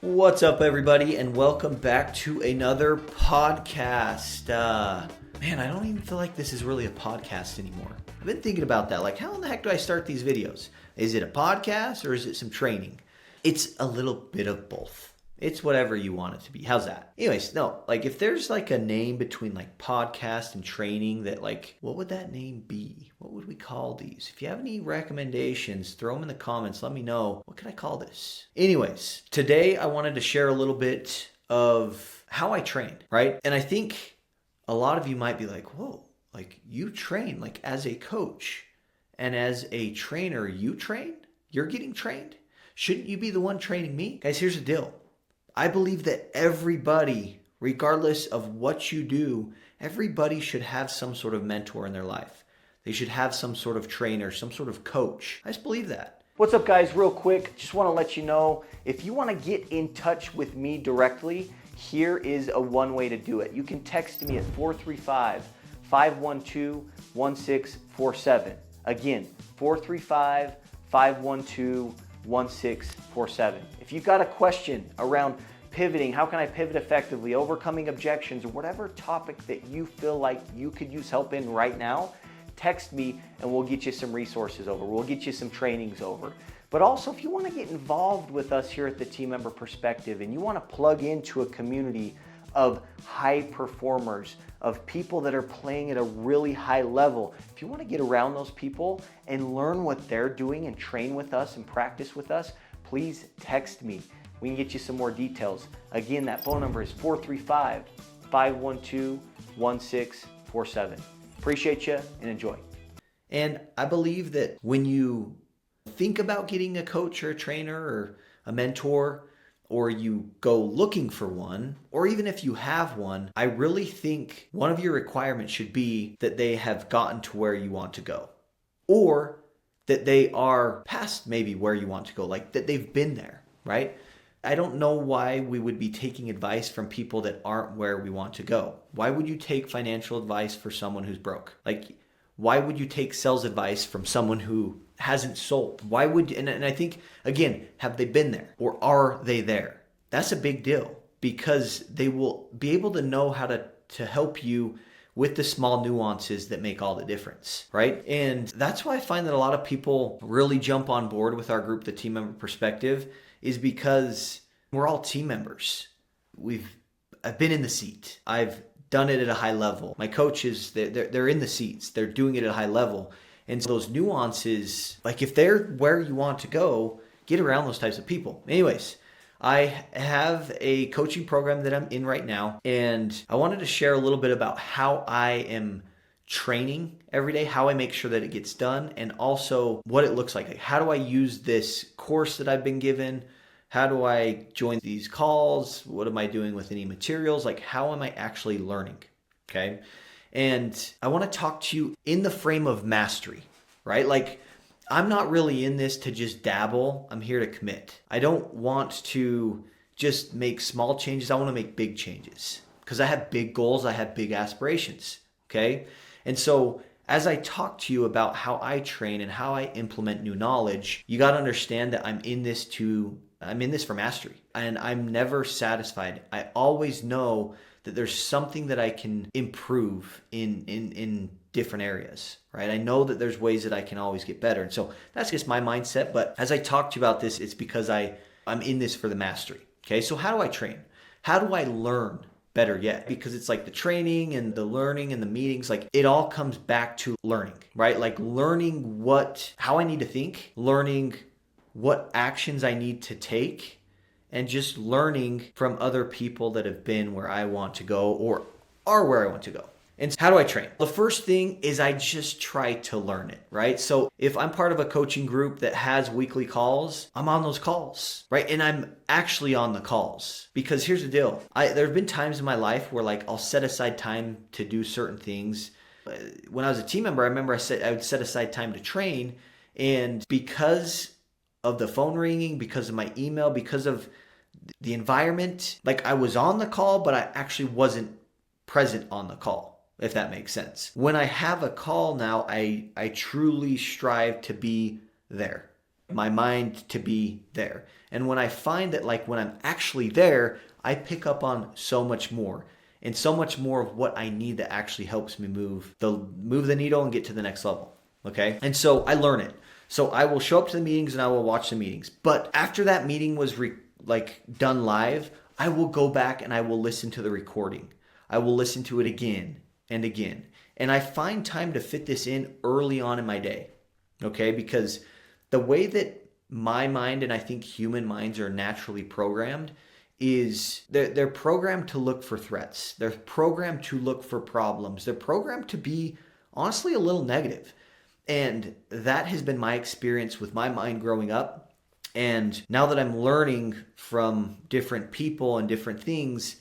What's up, everybody, and welcome back to another podcast. Man, I don't even feel like this is really a podcast anymore. I've been thinking about that. Like, how in the heck do I start these videos? Is it a podcast or is it some training? It's a little bit of both. It's whatever you want it to be. How's that? Anyways, no, like if there's like a name between like podcast and training that like, what would that name be? What would we call these? If you have any recommendations, throw them in the comments. Let me know. What could I call this? Anyways, today I wanted to share a little bit of how I train, right? And I think a lot of you might be like, whoa, like you train like as a coach and as a trainer, you train? You're getting trained? Shouldn't you be the one training me? Guys, here's the deal. I believe that everybody, regardless of what you do, everybody should have some sort of mentor in their life. They should have some sort of trainer, some sort of coach. I just believe that. What's up, guys? Real quick, just want to let you know, if you want to get in touch with me directly, here is one way to do it. You can text me at 435-512-1647. Again, 435-512-1647. If you've got a question around pivoting, how can I pivot effectively, overcoming objections, or whatever topic that you feel like you could use help in right now, text me and we'll get you some resources over. We'll get you some trainings over. But also, if you want to get involved with us here at the Team Member Perspective and you want to plug into a community of high performers, of people that are playing at a really high level, if you want to get around those people and learn what they're doing and train with us and practice with us, please text me. We can get you some more details. Again, that phone number is 435-512-1647. Appreciate you and enjoy. And I believe that when you think about getting a coach or a trainer or a mentor, or you go looking for one, or even if you have one, I really think one of your requirements should be that they have gotten to where you want to go, or that they are past maybe where you want to go, like that they've been there, right? I don't know why we would be taking advice from people that aren't where we want to go. Why would you take financial advice for someone who's broke? Like, why would you take sales advice from someone who hasn't sold? Why would, and I think, again, have they been there or are they there? That's a big deal because they will be able to know how to help you with the small nuances that make all the difference, right? And that's why I find that a lot of people really jump on board with our group, the Team Member Perspective, is because we're all team members. I've been in the seat. I've done it at a high level. My coaches, they're in the seats. They're doing it at a high level. And so those nuances, like if they're where you want to go, get around those types of people. Anyways, I have a coaching program that I'm in right now, and I wanted to share a little bit about how I am training every day, how I make sure that it gets done, and also what it looks like. Like, how do I use this course that I've been given? How do I join these calls? What am I doing with any materials? Like, how am I actually learning? Okay. And I want to talk to you in the frame of mastery, right? Like, I'm not really in this to just dabble. I'm here to commit. I don't want to just make small changes. I want to make big changes because I have big goals. I have big aspirations. Okay. And so as I talk to you about how I train and how I implement new knowledge, you got to understand that I'm in this for mastery, and I'm never satisfied. I always know that there's something that I can improve in different areas, right? I know that there's ways that I can always get better. And so that's just my mindset. But as I talk to you about this, it's because I'm in this for the mastery. Okay. So how do I train? How do I learn? Better yet, because it's like the training and the learning and the meetings, like it all comes back to learning, right? Like learning how I need to think, learning what actions I need to take, and just learning from other people that have been where I want to go or are where I want to go. And how do I train? The first thing is I just try to learn it, right? So if I'm part of a coaching group that has weekly calls, I'm on those calls, right? And I'm actually on the calls because here's the deal. There have been times in my life where like I'll set aside time to do certain things. When I was a team member, I remember I would set aside time to train, and because of the phone ringing, because of my email, because of the environment, like I was on the call, but I actually wasn't present on the call, if that makes sense. When I have a call now, I truly strive to be there. my mind to be there. And when I find that like when I'm actually there, I pick up on so much more and so much more of what I need that actually helps me move the needle and get to the next level. Okay. And so I learn it. So I will show up to the meetings and I will watch the meetings. But after that meeting was done live, I will go back and I will listen to the recording. I will listen to it again and again. And I find time to fit this in early on in my day. Okay. Because the way that my mind and I think human minds are naturally programmed is they're programmed to look for threats. They're programmed to look for problems. They're programmed to be honestly a little negative. And that has been my experience with my mind growing up. And now that I'm learning from different people and different things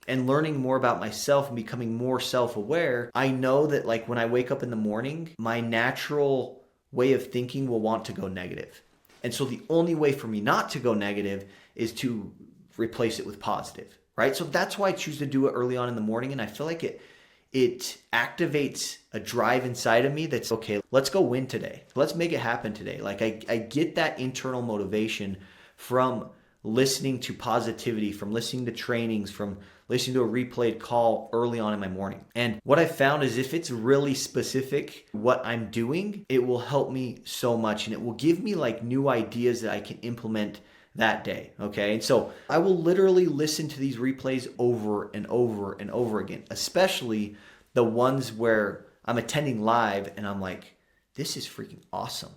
and learning more about myself and becoming more self-aware, I know that like when I wake up in the morning, my natural way of thinking will want to go negative. And so the only way for me not to go negative is to replace it with positive, right? So that's why I choose to do it early on in the morning. And I feel like it activates a drive inside of me that's, okay, let's go win today. Let's make it happen today. Like I get that internal motivation from listening to positivity, from listening to trainings, from listening to a replayed call early on in my morning. And what I found is if it's really specific what I'm doing, it will help me so much and it will give me like new ideas that I can implement that day. Okay. And so I will literally listen to these replays over and over and over again, especially the ones where I'm attending live and I'm like, this is freaking awesome.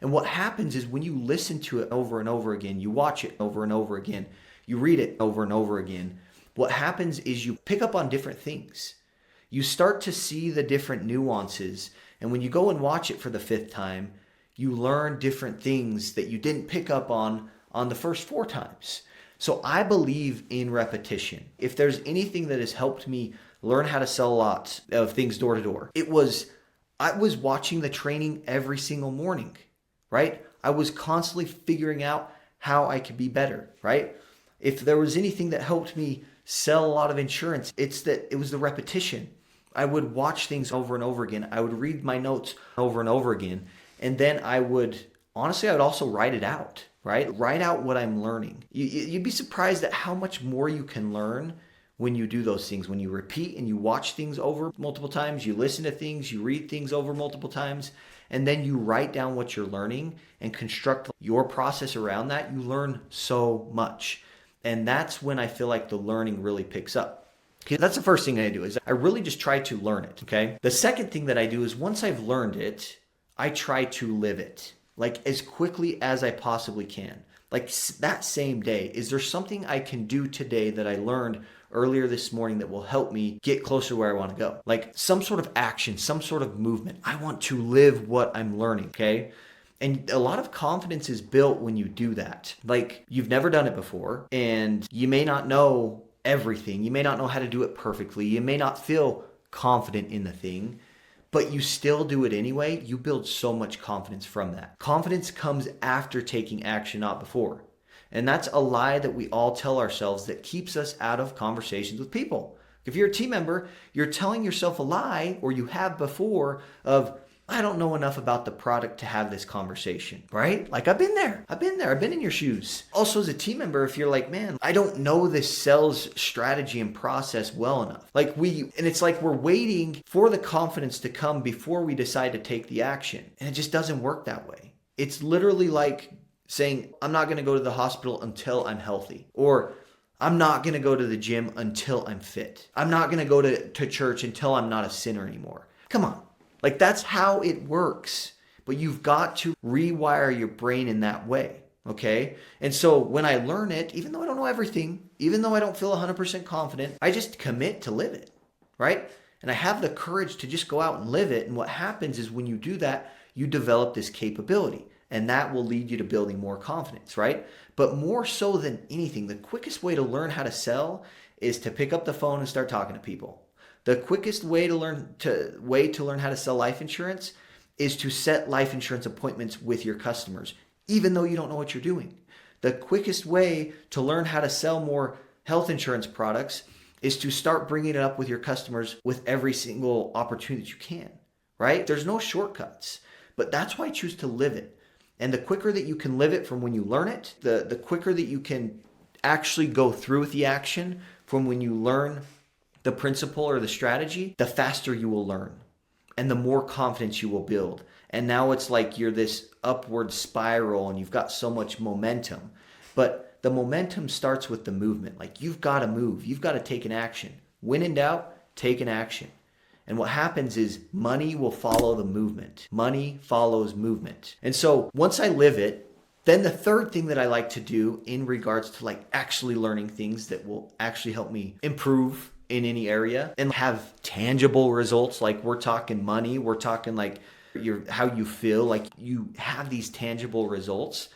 And what happens is when you listen to it over and over again, you watch it over and over again, you read it over and over again, what happens is you pick up on different things. You start to see the different nuances. And when you go and watch it for the 5th time, you learn different things that you didn't pick up on the first 4 times. So I believe in repetition. If there's anything that has helped me learn how to sell lots of things door to door, I was watching the training every single morning, right? I was constantly figuring out how I could be better, right? If there was anything that helped me sell a lot of insurance, it was the repetition. I would watch things over and over again. I would read my notes over and over again. And then I would also write it out, right? Write out what I'm learning. You'd be surprised at how much more you can learn when you do those things. When you repeat and you watch things over multiple times, you listen to things, you read things over multiple times, and then you write down what you're learning and construct your process around that, you learn so much. And that's when I feel like the learning really picks up. Okay, that's the first thing I do is I really just try to learn it, okay? The second thing that I do is once I've learned it, I try to live it like as quickly as I possibly can. Like that same day, is there something I can do today that I learned earlier this morning that will help me get closer to where I want to go? Like some sort of action, some sort of movement. I want to live what I'm learning, okay? And a lot of confidence is built when you do that. Like you've never done it before and you may not know everything. You may not know how to do it perfectly. You may not feel confident in the thing, but you still do it anyway. You build so much confidence from that. Confidence comes after taking action, not before. And that's a lie that we all tell ourselves that keeps us out of conversations with people. If you're a team member, you're telling yourself a lie, or you have before, of, I don't know enough about the product to have this conversation, right? Like I've been there. I've been in your shoes. Also as a team member, if you're like, man, I don't know this sales strategy and process well enough. And it's like we're waiting for the confidence to come before we decide to take the action. And it just doesn't work that way. It's literally like saying, I'm not going to go to the hospital until I'm healthy. Or I'm not going to go to the gym until I'm fit. I'm not going to go to church until I'm not a sinner anymore. Come on. Like that's how it works. But you've got to rewire your brain in that way. Okay. And so when I learn it, even though I don't know everything, even though I don't feel 100% confident, I just commit to live it. Right. And I have the courage to just go out and live it. And what happens is when you do that, you develop this capability. And that will lead you to building more confidence, right? But more so than anything, the quickest way to learn how to sell is to pick up the phone and start talking to people. The quickest way to learn how to sell life insurance is to set life insurance appointments with your customers, even though you don't know what you're doing. The quickest way to learn how to sell more health insurance products is to start bringing it up with your customers with every single opportunity that you can, right? There's no shortcuts, but that's why I choose to live it. And the quicker that you can live it from when you learn it, the quicker that you can actually go through with the action from when you learn the principle or the strategy, the faster you will learn and the more confidence you will build. And now it's like you're this upward spiral and you've got so much momentum. But the momentum starts with the movement. Like you've got to move. You've got to take an action. When in doubt, take an action. And what happens is money will follow the movement. Money follows movement. And so once I live it, then the third thing that I like to do in regards to like actually learning things that will actually help me improve in any area and have tangible results, like we're talking money, we're talking like how you feel, like you have these tangible results.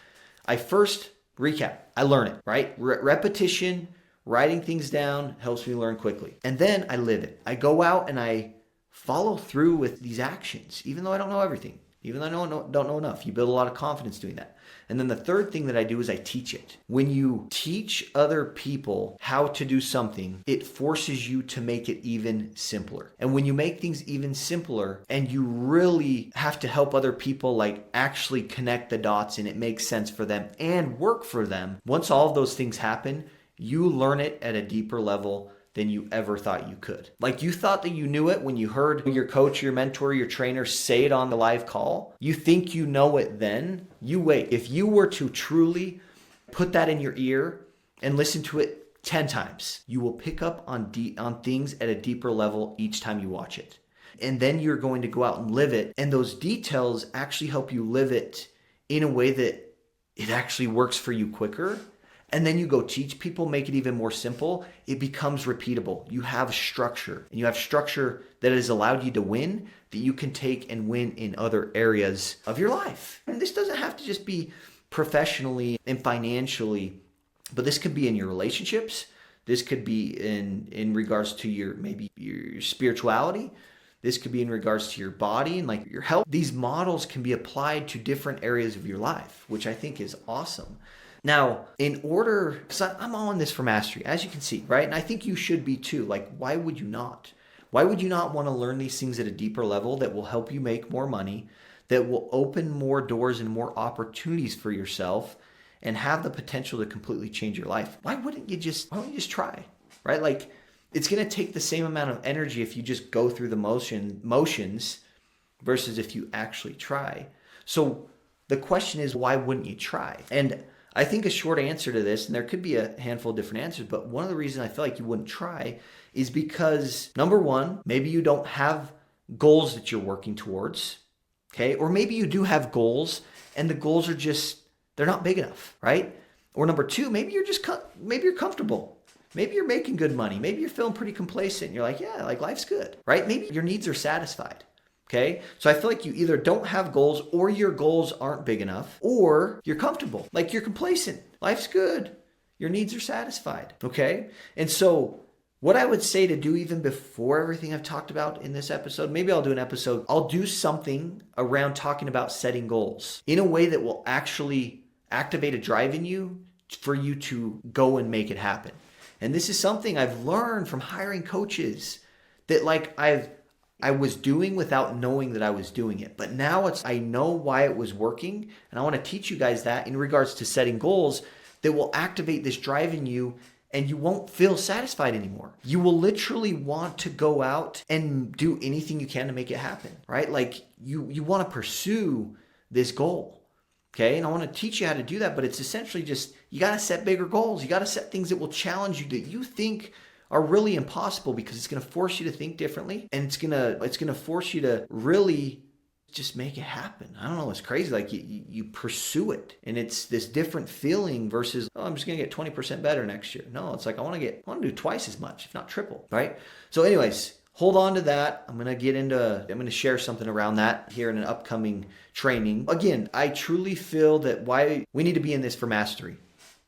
I first recap. I learn it, right? Repetition, writing things down helps me learn quickly. And then I live it. I go out and I follow through with these actions, even though I don't know everything, even though I don't know enough. You build a lot of confidence doing that. And then the third thing that I do is I teach it. When you teach other people how to do something, it forces you to make it even simpler. And when you make things even simpler and you really have to help other people like actually connect the dots and it makes sense for them and work for them, once all of those things happen, you learn it at a deeper level than you ever thought you could. Like you thought that you knew it when you heard your coach, your mentor, your trainer say it on the live call. You think you know it then. You wait. If you were to truly put that in your ear and listen to it 10 times, you will pick up on things at a deeper level each time you watch it. And then you're going to go out and live it. And those details actually help you live it in a way that it actually works for you quicker. And then you go teach people, make it even more simple. It becomes repeatable. You have structure, and you have structure that has allowed you to win, that you can take and win in other areas of your life. And this doesn't have to just be professionally and financially, but this could be in your relationships. This could be in regards to maybe your spirituality. This could be in regards to your body and like your health. These models can be applied to different areas of your life, which I think is awesome. Now, because I'm all in this for mastery, as you can see, right? And I think you should be too. Like, why would you not? Why would you not want to learn these things at a deeper level that will help you make more money, that will open more doors and more opportunities for yourself and have the potential to completely change your life? Why don't you just try, right? Like, it's going to take the same amount of energy if you just go through the motions versus if you actually try. So the question is, why wouldn't you try? And I think a short answer to this, and there could be a handful of different answers, but one of the reasons I feel like you wouldn't try is because, number one, maybe you don't have goals that you're working towards, okay? Or maybe you do have goals and the goals are they're not big enough, right? Or number two, maybe you're comfortable. Maybe you're making good money. Maybe you're feeling pretty complacent. You're like, yeah, like life's good, right? Maybe your needs are satisfied. Okay, so I feel like you either don't have goals or your goals aren't big enough, or you're comfortable, like you're complacent. Life's good. Your needs are satisfied. Okay, and so what I would say to do even before everything I've talked about in this episode, maybe I'll do something around talking about setting goals in a way that will actually activate a drive in you for you to go and make it happen. And this is something I've learned from hiring coaches that like I was doing without knowing that I was doing it. But now I know why it was working. And I want to teach you guys that in regards to setting goals that will activate this drive in you and you won't feel satisfied anymore. You will literally want to go out and do anything you can to make it happen, right? Like you want to pursue this goal. Okay. And I want to teach you how to do that, but it's essentially just, you got to set bigger goals. You got to set things that will challenge you, that you think are really impossible, because it's going to force you to think differently, and it's going to force you to really just make it happen. I don't know, it's crazy. Like you pursue it, and it's this different feeling versus, oh, I'm just going to get 20% better next year. No, it's like I want to do twice as much, if not triple, right? So anyways, hold on to that. I'm going to share something around that here in an upcoming training. Again, I truly feel that why we need to be in this for mastery.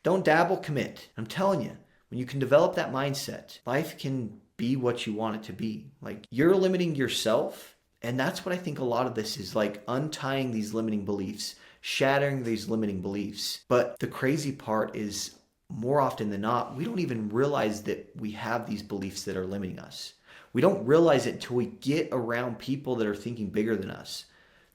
Don't dabble, commit. I'm telling you, when you can develop that mindset, life can be what you want it to be. Like you're limiting yourself. And that's what I think a lot of this is, like untying these limiting beliefs, shattering these limiting beliefs. But the crazy part is, more often than not, we don't even realize that we have these beliefs that are limiting us. We don't realize it until we get around people that are thinking bigger than us,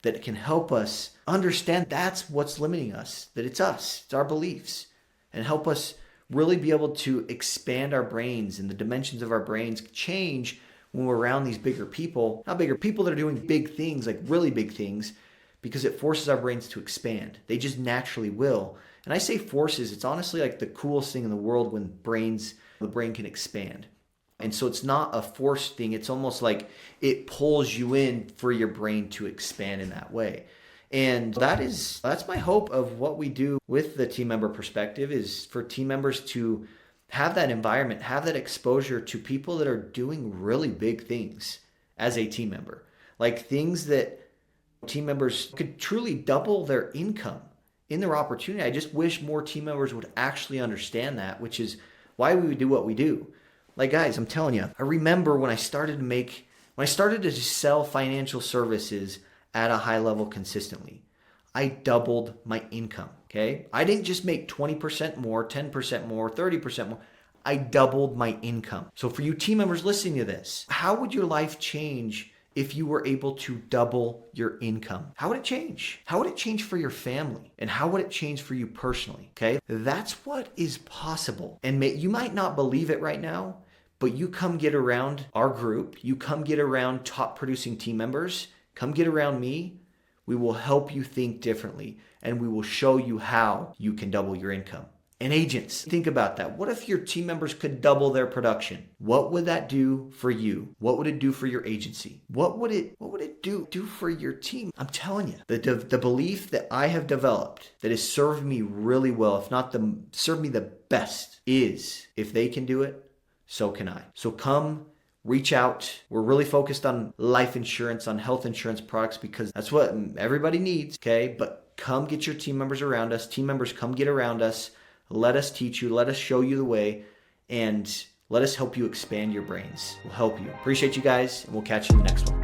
that can help us understand that's what's limiting us, that it's us, it's our beliefs, and help us really be able to expand our brains and the dimensions of our brains change when we're around these bigger people, not bigger people that are doing big things, like really big things, because it forces our brains to expand. They just naturally will. And I say forces, it's honestly like the coolest thing in the world when the brain can expand. And so it's not a forced thing. It's almost like it pulls you in for your brain to expand in that way. And that's my hope of what we do with the team member perspective, is for team members to have that environment, have that exposure to people that are doing really big things as a team member. Like things that team members could truly double their income in their opportunity. I just wish more team members would actually understand that, which is why we do what we do. Like guys, I'm telling you, I remember when I started to sell financial services at a high level consistently, I doubled my income, okay? I didn't just make 20% more, 10% more, 30% more. I doubled my income. So for you team members listening to this, how would your life change if you were able to double your income? How would it change? How would it change for your family? And how would it change for you personally? Okay? That's what is possible. And you might not believe it right now, but you come get around our group, you come get around top producing team members, come get around me. We will help you think differently, and we will show you how you can double your income. And agents, think about that. What if your team members could double their production? What would that do for you? What would it do for your agency? What would it do for your team? I'm telling you, the belief that I have developed that has served me really well, if not served me the best, is if they can do it, so can I. So come reach out. We're really focused on life insurance, on health insurance products, because that's what everybody needs, okay? But come get your team members around us. Team members, come get around us. Let us teach you. Let us show you the way. And let us help you expand your brains. We'll help you. Appreciate you guys, and we'll catch you in the next one.